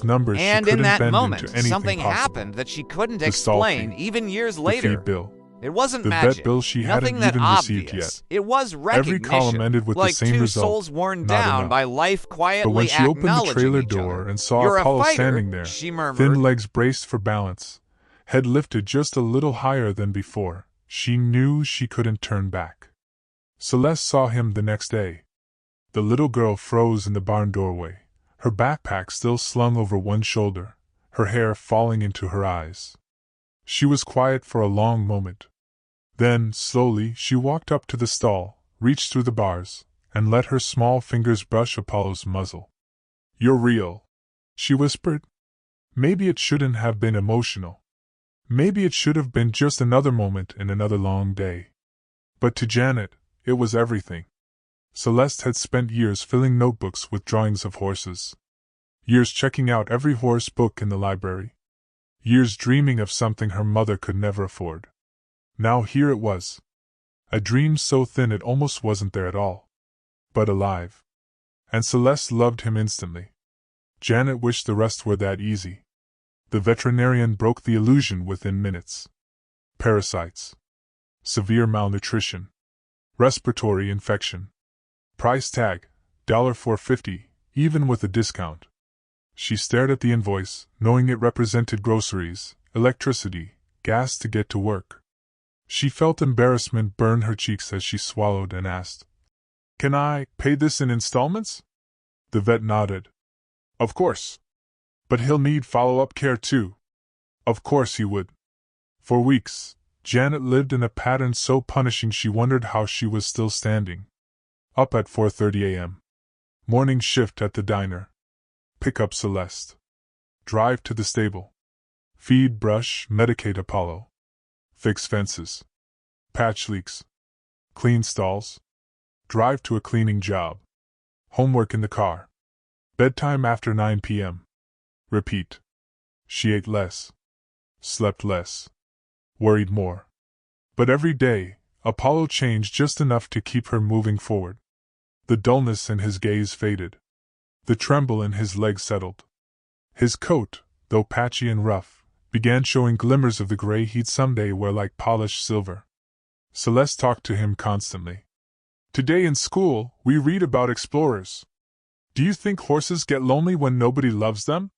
with numbers And she in couldn't that bend moment, into anything something possible. happened that she couldn't The stall explain fee, even years the later. feed bill, It wasn't The magic. vet bill she Nothing hadn't that even received obvious. yet. It was recognition. Every column ended with like the same two result. souls worn Not down enough. by life quietly But when she opened the acknowledging trailer each door other. and saw "You're Apollo a fighter," standing there, she murmured. thin legs braced for balance, head lifted just a little higher than before, she knew she couldn't turn back. Celeste saw him the next day. The little girl froze in the barn doorway, her backpack still slung over one shoulder, her hair falling into her eyes. She was quiet for a long moment. Then, slowly, she walked up to the stall, reached through the bars, and let her small fingers brush Apollo's muzzle. "You're real," she whispered. Maybe it shouldn't have been emotional. Maybe it should have been just another moment in another long day. But to Janet, it was everything. Celeste had spent years filling notebooks with drawings of horses. Years checking out every horse book in the library. Years dreaming of something her mother could never afford. Now here it was. A dream so thin it almost wasn't there at all. But alive. And Celeste loved him instantly. Janet wished the rest were that easy. The veterinarian broke the illusion within minutes. Parasites. Severe malnutrition. Respiratory infection. Price tag, $4.50, even with a discount. She stared at the invoice, knowing it represented groceries, electricity, gas to get to work. She felt embarrassment burn her cheeks as she swallowed and asked, "Can I pay this in installments?" The vet nodded. "Of course. But he'll need follow-up care too." Of course he would. For weeks, Janet lived in a pattern so punishing she wondered how she was still standing. Up at 4:30 a.m. Morning shift at the diner. Pick up Celeste. Drive to the stable. Feed, brush, medicate Apollo. Fix fences. Patch leaks. Clean stalls. Drive to a cleaning job. Homework in the car. Bedtime after 9 p.m. Repeat. She ate less. Slept less. Worried more. But every day, Apollo changed just enough to keep her moving forward. The dullness in his gaze faded. The tremble in his legs settled. His coat, though patchy and rough, began showing glimmers of the gray he'd someday wear like polished silver. Celeste talked to him constantly. "Today in school, we read about explorers. Do you think horses get lonely when nobody loves them?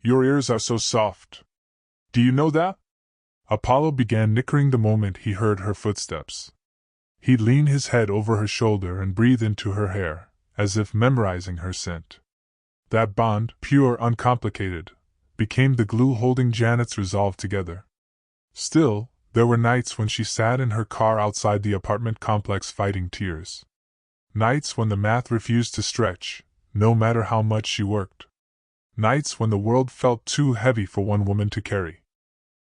Your ears are so soft. Do you know that?" Apollo began nickering the moment he heard her footsteps. He'd lean his head over her shoulder and breathe into her hair, as if memorizing her scent. That bond, pure, uncomplicated, became the glue holding Janet's resolve together. Still, there were nights when she sat in her car outside the apartment complex fighting tears. Nights when the math refused to stretch, no matter how much she worked. Nights when the world felt too heavy for one woman to carry.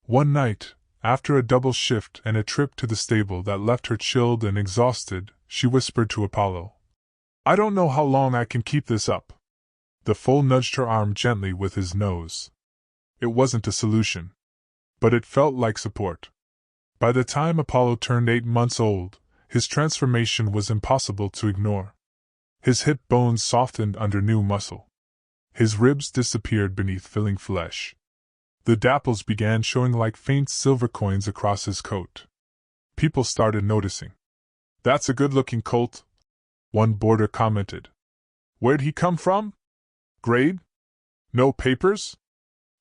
One night, after a double shift and a trip to the stable that left her chilled and exhausted, she whispered to Apollo, "I don't know how long I can keep this up." The foal nudged her arm gently with his nose. It wasn't a solution, but it felt like support. By the time Apollo turned 8 months old, his transformation was impossible to ignore. His hip bones softened under new muscle. His ribs disappeared beneath filling flesh. The dapples began showing like faint silver coins across his coat. People started noticing. "That's a good-looking colt," one boarder commented. "Where'd he come from? Grade? No papers?"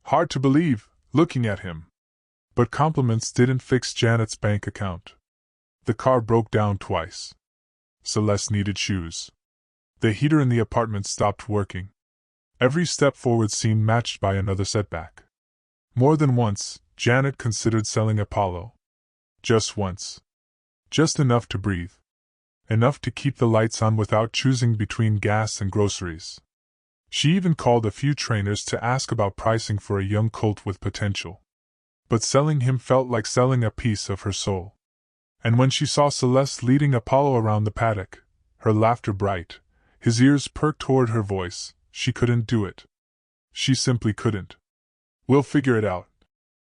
Hard to believe, looking at him. But compliments didn't fix Janet's bank account. The car broke down twice. Celeste needed shoes. The heater in the apartment stopped working. Every step forward seemed matched by another setback. More than once, Janet considered selling Apollo. Just once. Just enough to breathe. Enough to keep the lights on without choosing between gas and groceries. She even called a few trainers to ask about pricing for a young colt with potential. But selling him felt like selling a piece of her soul. And when she saw Celeste leading Apollo around the paddock, her laughter bright, his ears perked toward her voice, she couldn't do it. She simply couldn't. "We'll figure it out,"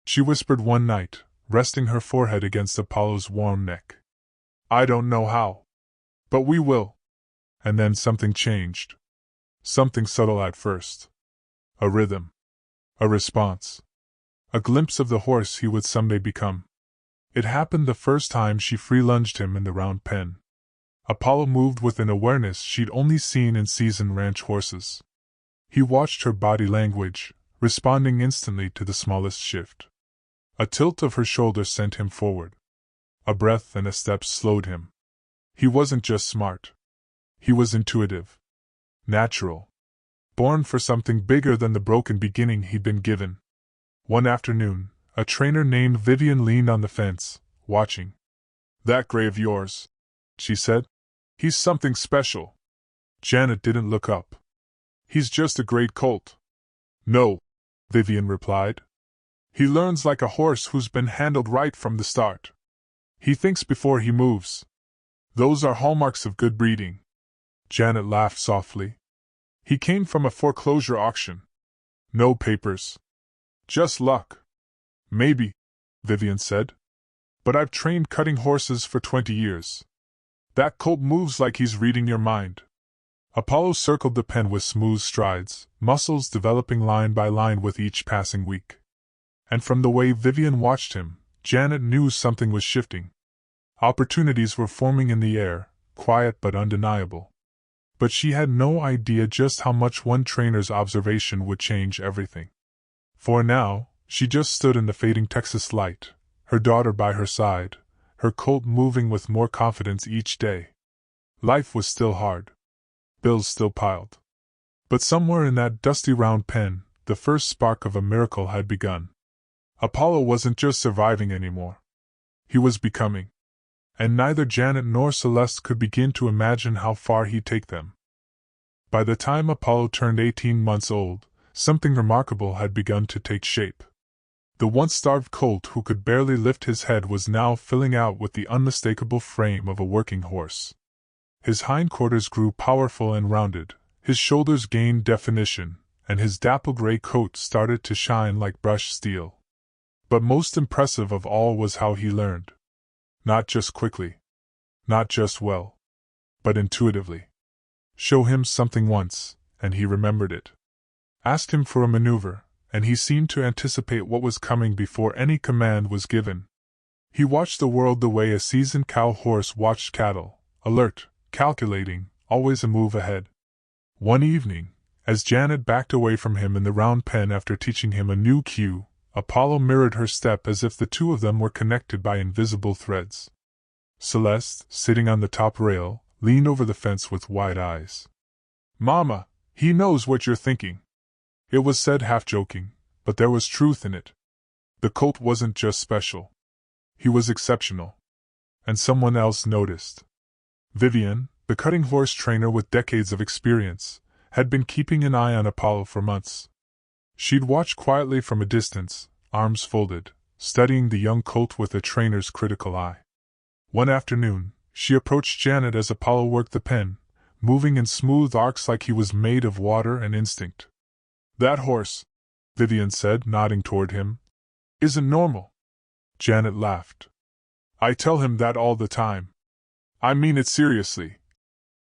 she whispered one night, resting her forehead against Apollo's warm neck. "I don't know how. But we will." And then something changed. Something subtle at first. A rhythm. A response. A glimpse of the horse he would someday become. It happened the first time she free-lunged him in the round pen. Apollo moved with an awareness she'd only seen in seasoned ranch horses. He watched her body language, responding instantly to the smallest shift. A tilt of her shoulder sent him forward. A breath and a step slowed him. He wasn't just smart. He was intuitive. Natural. Born for something bigger than the broken beginning he'd been given. One afternoon, a trainer named Vivian leaned on the fence, watching. "That gray of yours," she said. "He's something special." Janet didn't look up. "He's just a great colt." "No," Vivian replied. "He learns like a horse who's been handled right from the start. He thinks before he moves. Those are hallmarks of good breeding." Janet laughed softly. "He came from a foreclosure auction. No papers. Just luck." "Maybe," Vivian said. "But I've trained cutting horses for 20 years. That colt moves like he's reading your mind." Apollo circled the pen with smooth strides, muscles developing line by line with each passing week. And from the way Vivian watched him, Janet knew something was shifting. Opportunities were forming in the air, quiet but undeniable. But she had no idea just how much one trainer's observation would change everything. For now, she just stood in the fading Texas light, her daughter by her side, her colt moving with more confidence each day. Life was still hard. Bills still piled. But somewhere in that dusty round pen, the first spark of a miracle had begun. Apollo wasn't just surviving anymore. He was becoming. And neither Janet nor Celeste could begin to imagine how far he'd take them. By the time Apollo turned 18 months old, something remarkable had begun to take shape. The once starved colt who could barely lift his head was now filling out with the unmistakable frame of a working horse. His hindquarters grew powerful and rounded, his shoulders gained definition, and his dapple-gray coat started to shine like brushed steel. But most impressive of all was how he learned. Not just quickly. Not just well. But intuitively. Show him something once, and he remembered it. Ask him for a maneuver, and he seemed to anticipate what was coming before any command was given. He watched the world the way a seasoned cow horse watched cattle, alert, calculating, always a move ahead. One evening, as Janet backed away from him in the round pen after teaching him a new cue, Apollo mirrored her step as if the two of them were connected by invisible threads. Celeste, sitting on the top rail, leaned over the fence with wide eyes. "Mama, he knows what you're thinking." It was said half-joking, but there was truth in it. The colt wasn't just special. He was exceptional. And someone else noticed. Vivian, the cutting horse trainer with decades of experience, had been keeping an eye on Apollo for months. She'd watched quietly from a distance, arms folded, studying the young colt with a trainer's critical eye. One afternoon, she approached Janet as Apollo worked the pen, moving in smooth arcs like he was made of water and instinct. "That horse," Vivian said, nodding toward him, "isn't normal." Janet laughed. "I tell him that all the time. I mean it seriously,"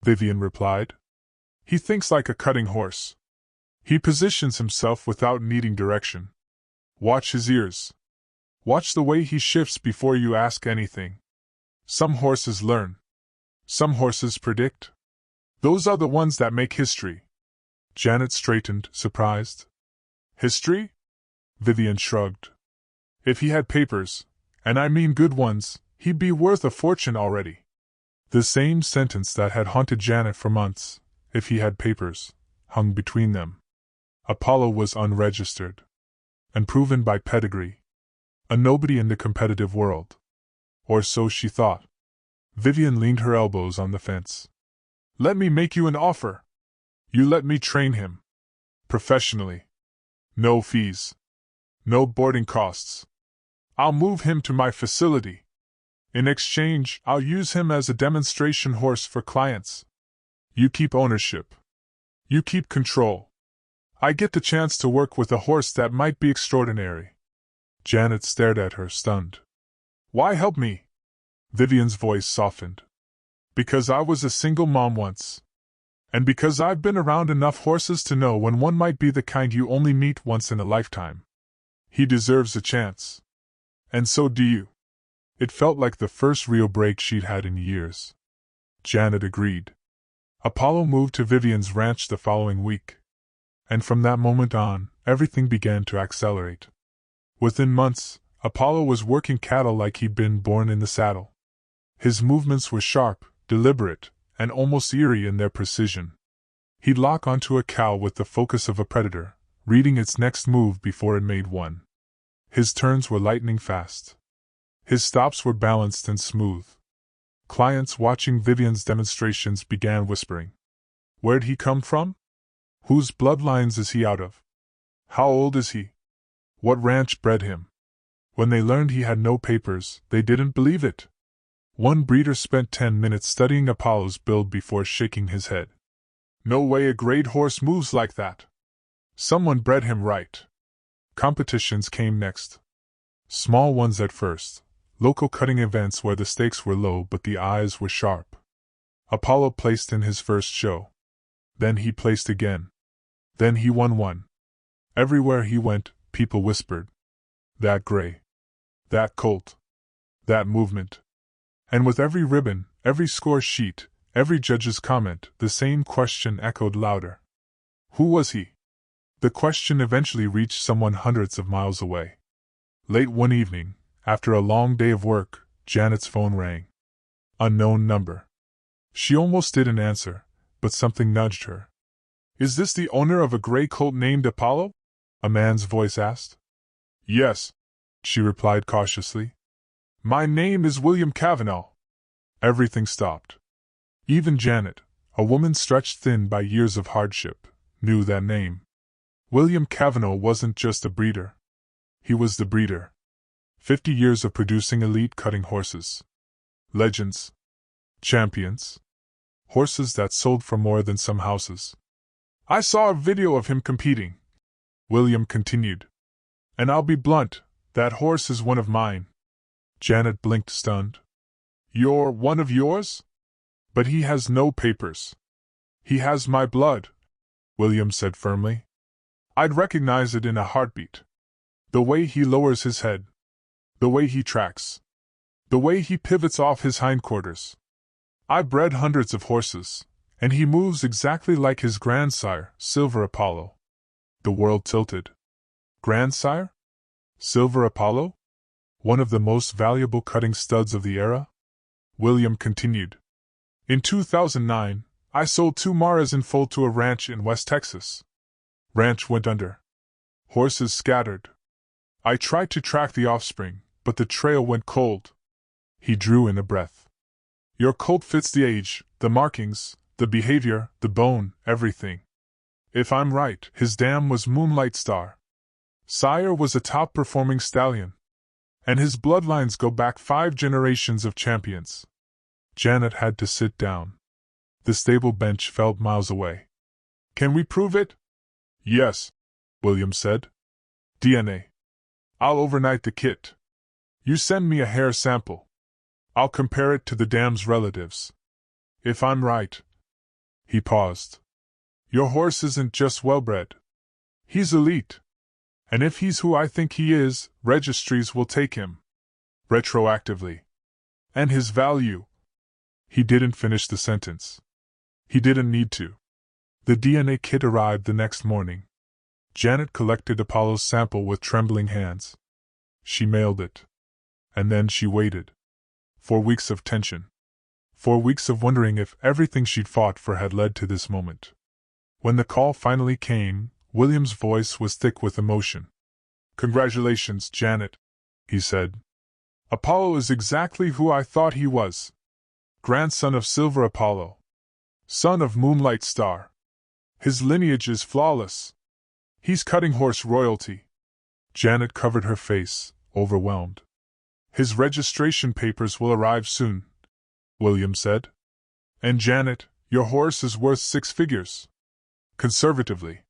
Vivian replied. "He thinks like a cutting horse. He positions himself without needing direction. Watch his ears. Watch the way he shifts before you ask anything. Some horses learn. Some horses predict. Those are the ones that make history." Janet straightened, surprised. "History?" Vivian shrugged. "If he had papers, and I mean good ones, he'd be worth a fortune already." The same sentence that had haunted Janet for months, "if he had papers," hung between them. Apollo was unregistered. Unproven by pedigree. A nobody in the competitive world. Or so she thought. Vivian leaned her elbows on the fence. "Let me make you an offer. You let me train him. Professionally. No fees. No boarding costs. I'll move him to my facility. In exchange, I'll use him as a demonstration horse for clients. You keep ownership. You keep control. I get the chance to work with a horse that might be extraordinary." Janet stared at her, stunned. "Why help me?" Vivian's voice softened. "Because I was a single mom once. And because I've been around enough horses to know when one might be the kind you only meet once in a lifetime. He deserves a chance. And so do you. It felt like the first real break she'd had in years. Janet agreed. Apollo moved to Vivian's ranch the following week. And from that moment on, everything began to accelerate. Within months, Apollo was working cattle like he'd been born in the saddle. His movements were sharp, deliberate, and almost eerie in their precision. He'd lock onto a cow with the focus of a predator, reading its next move before it made one. His turns were lightning fast. His stops were balanced and smooth. Clients watching Vivian's demonstrations began whispering. Where'd he come from? Whose bloodlines is he out of? How old is he? What ranch bred him? When they learned he had no papers, they didn't believe it. One breeder spent 10 minutes studying Apollo's build before shaking his head. No way a great horse moves like that. Someone bred him right. Competitions came next. Small ones at first, local cutting events where the stakes were low but the eyes were sharp. Apollo placed in his first show. Then he placed again. Then he won one. Everywhere he went, people whispered. That gray. That colt. That movement. And with every ribbon, every score sheet, every judge's comment, the same question echoed louder. Who was he? The question eventually reached someone hundreds of miles away. Late one evening, after a long day of work, Janet's phone rang. Unknown number. She almost didn't answer, but something nudged her. Is this the owner of a gray colt named Apollo? A man's voice asked. Yes, she replied cautiously. My name is William Cavanaugh. Everything stopped. Even Janet, a woman stretched thin by years of hardship, knew that name. William Cavanaugh wasn't just a breeder. He was the breeder. 50 years of producing elite cutting horses. Legends. Champions. Horses that sold for more than some houses. I saw a video of him competing, William continued. And I'll be blunt, that horse is one of mine. Janet blinked stunned. You're one of yours? But he has no papers. He has my blood, William said firmly. I'd recognize it in a heartbeat. The way he lowers his head. The way he tracks. The way he pivots off his hindquarters. I bred hundreds of horses, and he moves exactly like his grandsire, Silver Apollo. The world tilted. Grandsire? Silver Apollo? One of the most valuable cutting studs of the era? William continued. In 2009, I sold 2 Maras in Foal to a ranch in West Texas. Ranch went under. Horses scattered. I tried to track the offspring, but the trail went cold. He drew in a breath. Your colt fits the age, the markings, the behavior, the bone, everything. If I'm right, his dam was Moonlight Star. Sire was a top-performing stallion. And his bloodlines go back 5 generations of champions. Janet had to sit down. The stable bench felt miles away. Can we prove it? Yes, William said. DNA. I'll overnight the kit. You send me a hair sample. I'll compare it to the dam's relatives. If I'm right. He paused. Your horse isn't just well-bred. He's elite. And if he's who I think he is, registries will take him. Retroactively. And his value. He didn't finish the sentence. He didn't need to. The DNA kit arrived the next morning. Janet collected Apollo's sample with trembling hands. She mailed it. And then she waited. 4 weeks of tension. 4 weeks of wondering if everything she'd fought for had led to this moment. When the call finally came, William's voice was thick with emotion. Congratulations, Janet, he said. Apollo is exactly who I thought he was. Grandson of Silver Apollo. Son of Moonlight Star. His lineage is flawless. He's cutting horse royalty. Janet covered her face, overwhelmed. His registration papers will arrive soon, William said. And Janet, your horse is worth 6 figures. Conservatively.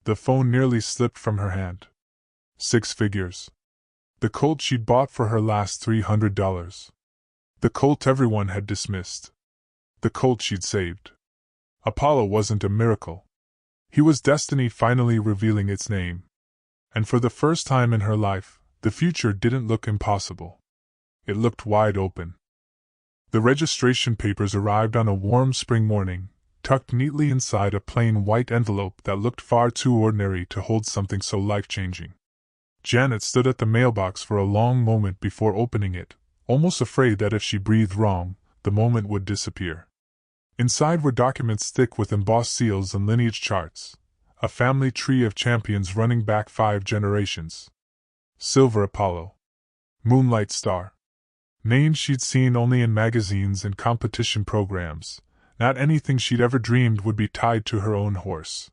The phone nearly slipped from her hand. 6 figures. The colt she'd bought for her last $300. The colt everyone had dismissed. The colt she'd saved. Apollo wasn't a miracle. He was destiny finally revealing its name. And for the first time in her life, the future didn't look impossible. It looked wide open. The registration papers arrived on a warm spring morning, tucked neatly inside a plain white envelope that looked far too ordinary to hold something so life-changing. Janet stood at the mailbox for a long moment before opening it, almost afraid that if she breathed wrong, the moment would disappear. Inside were documents thick with embossed seals and lineage charts, a family tree of champions running back 5 generations. Silver Apollo. Moonlight Star. Names she'd seen only in magazines and competition programs, not anything she'd ever dreamed would be tied to her own horse.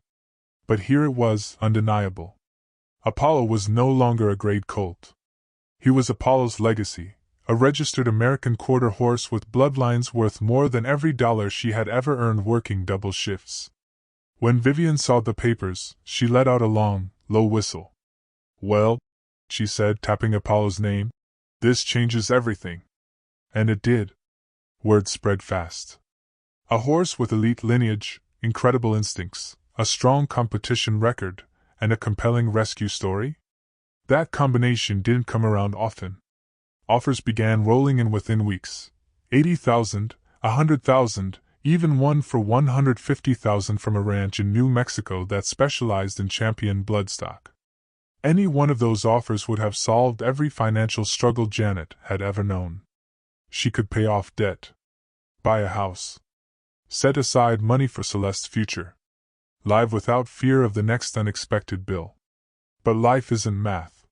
But here it was, undeniable. Apollo was no longer a grade colt. He was Apollo's legacy, a registered American quarter horse with bloodlines worth more than every dollar she had ever earned working double shifts. When Vivian saw the papers, she let out a long, low whistle. "Well," she said, tapping Apollo's name, "this changes everything." And it did. Word spread fast. A horse with elite lineage, incredible instincts, a strong competition record, and a compelling rescue story? That combination didn't come around often. Offers began rolling in within weeks. 80,000, 100,000, even one for 150,000 from a ranch in New Mexico that specialized in champion bloodstock. Any one of those offers would have solved every financial struggle Janet had ever known. She could pay off debt, buy a house, set aside money for Celeste's future, live without fear of the next unexpected bill. But life isn't math.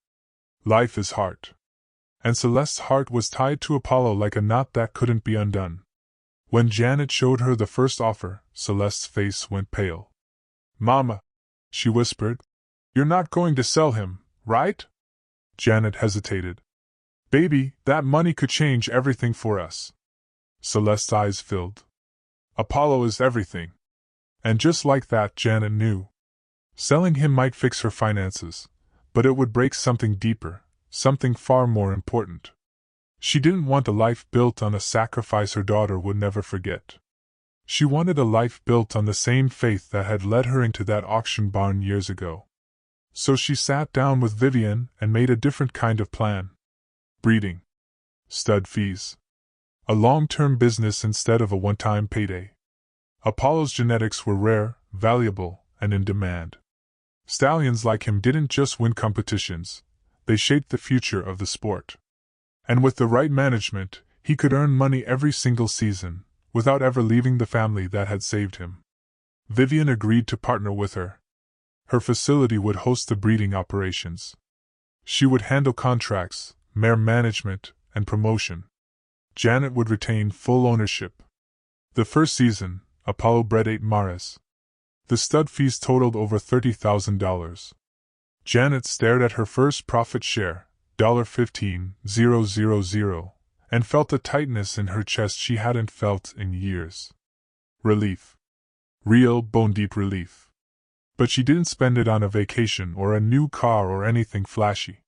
Life is heart. And Celeste's heart was tied to Apollo like a knot that couldn't be undone. When Janet showed her the first offer, Celeste's face went pale. "Mama," she whispered, "you're not going to sell him, right?" Janet hesitated. "Baby, that money could change everything for us." Celeste's eyes filled. "Apollo is everything." And just like that, Janet knew. Selling him might fix her finances, but it would break something deeper, something far more important. She didn't want a life built on a sacrifice her daughter would never forget. She wanted a life built on the same faith that had led her into that auction barn years ago. So she sat down with Vivian and made a different kind of plan. Breeding. Stud fees. A long-term business instead of a one-time payday. Apollo's genetics were rare, valuable, and in demand. Stallions like him didn't just win competitions, they shaped the future of the sport. And with the right management, he could earn money every single season, without ever leaving the family that had saved him. Vivian agreed to partner with her. Her facility would host the breeding operations. She would handle contracts, mare management, and promotion. Janet would retain full ownership. The first season, Apollo bred 8 mares. The stud fees totaled over $30,000. Janet stared at her first profit share, $15,000, and felt a tightness in her chest she hadn't felt in years. Relief. Real, bone-deep relief. But she didn't spend it on a vacation or a new car or anything flashy.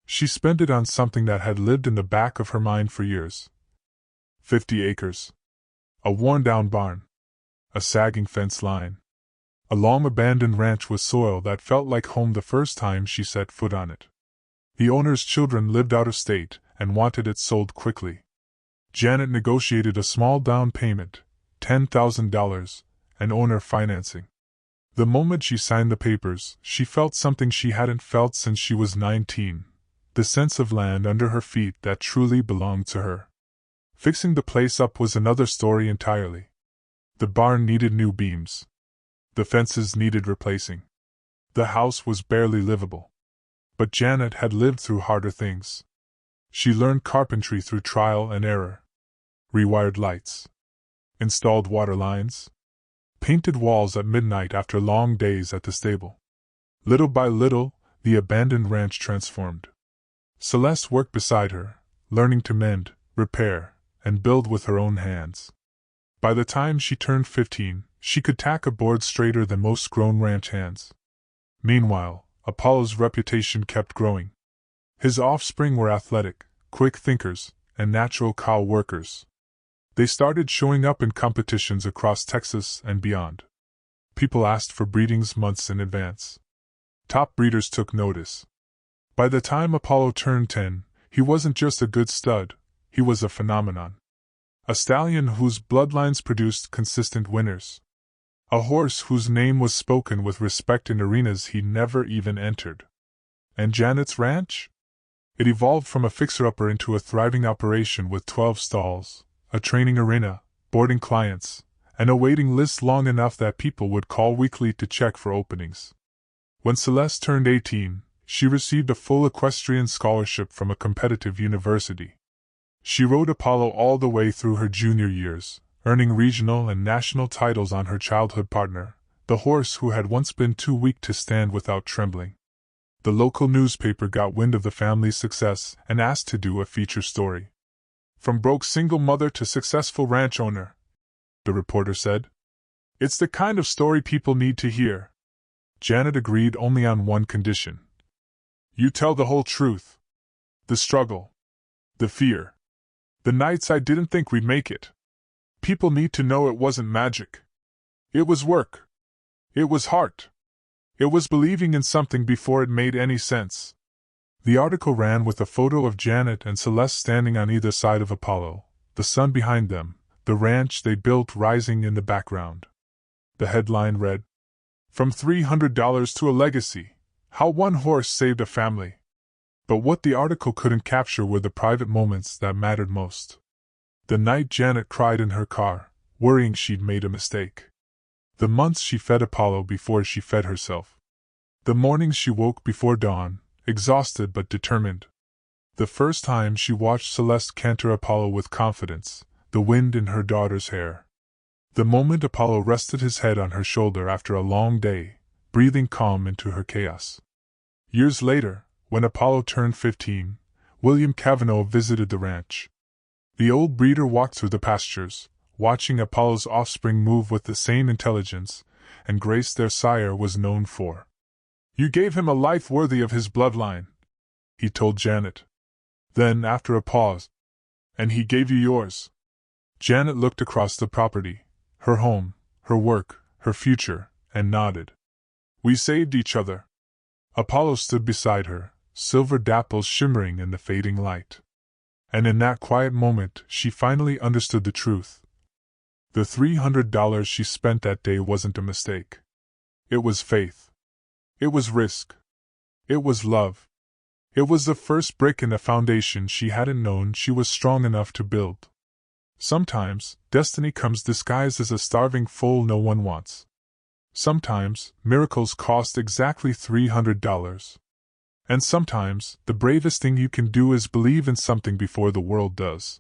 She spent it on something that had lived in the back of her mind for years. 50 acres. A worn-down barn. A sagging fence line. A long-abandoned ranch with soil that felt like home the first time she set foot on it. The owner's children lived out of state and wanted it sold quickly. Janet negotiated a small down payment, $10,000, and owner financing. The moment she signed the papers, she felt something she hadn't felt since she was 19, the sense of land under her feet that truly belonged to her. Fixing the place up was another story entirely. The barn needed new beams. The fences needed replacing. The house was barely livable. But Janet had lived through harder things. She learned carpentry through trial and error. Rewired lights. Installed water lines. Painted walls at midnight after long days at the stable. Little by little, the abandoned ranch transformed. Celeste worked beside her, learning to mend, repair, and build with her own hands. By the time she turned 15, she could tack a board straighter than most grown ranch hands. Meanwhile, Apollo's reputation kept growing. His offspring were athletic, quick thinkers, and natural cow workers. They started showing up in competitions across Texas and beyond. People asked for breedings months in advance. Top breeders took notice. By the time Apollo turned 10, he wasn't just a good stud, he was a phenomenon. A stallion whose bloodlines produced consistent winners. A horse whose name was spoken with respect in arenas he never even entered. And Janet's ranch? It evolved from a fixer-upper into a thriving operation with 12 stalls, a training arena, boarding clients, and a waiting list long enough that people would call weekly to check for openings. When Celeste turned 18, she received a full equestrian scholarship from a competitive university. She rode Apollo all the way through her junior years, earning regional and national titles on her childhood partner, the horse who had once been too weak to stand without trembling. The local newspaper got wind of the family's success and asked to do a feature story. From broke single mother to successful ranch owner, the reporter said. It's the kind of story people need to hear. Janet agreed only on one condition. You tell the whole truth. The struggle. The fear. The nights I didn't think we'd make it. People need to know it wasn't magic. It was work. It was heart. It was believing in something before it made any sense. The article ran with a photo of Janet and Celeste standing on either side of Apollo, the sun behind them, the ranch they built rising in the background. The headline read, "From $300 to a legacy, how one horse saved a family." But what the article couldn't capture were the private moments that mattered most. The night Janet cried in her car, worrying she'd made a mistake. The months she fed Apollo before she fed herself. The mornings she woke before dawn, exhausted but determined. The first time she watched Celeste canter Apollo with confidence, the wind in her daughter's hair. The moment Apollo rested his head on her shoulder after a long day, breathing calm into her chaos. Years later, when Apollo turned 15, William Cavanaugh visited the ranch. The old breeder walked through the pastures, watching Apollo's offspring move with the same intelligence and grace their sire was known for. "You gave him a life worthy of his bloodline," he told Janet. Then, after a pause, "And he gave you yours." Janet looked across the property, her home, her work, her future, and nodded. "We saved each other." Apollo stood beside her, silver dapples shimmering in the fading light. And in that quiet moment she finally understood the truth. The $300 she spent that day wasn't a mistake. It was faith. It was risk. It was love. It was the first brick in a foundation she hadn't known she was strong enough to build. Sometimes, destiny comes disguised as a starving foal no one wants. Sometimes, miracles cost exactly $300. And sometimes, the bravest thing you can do is believe in something before the world does.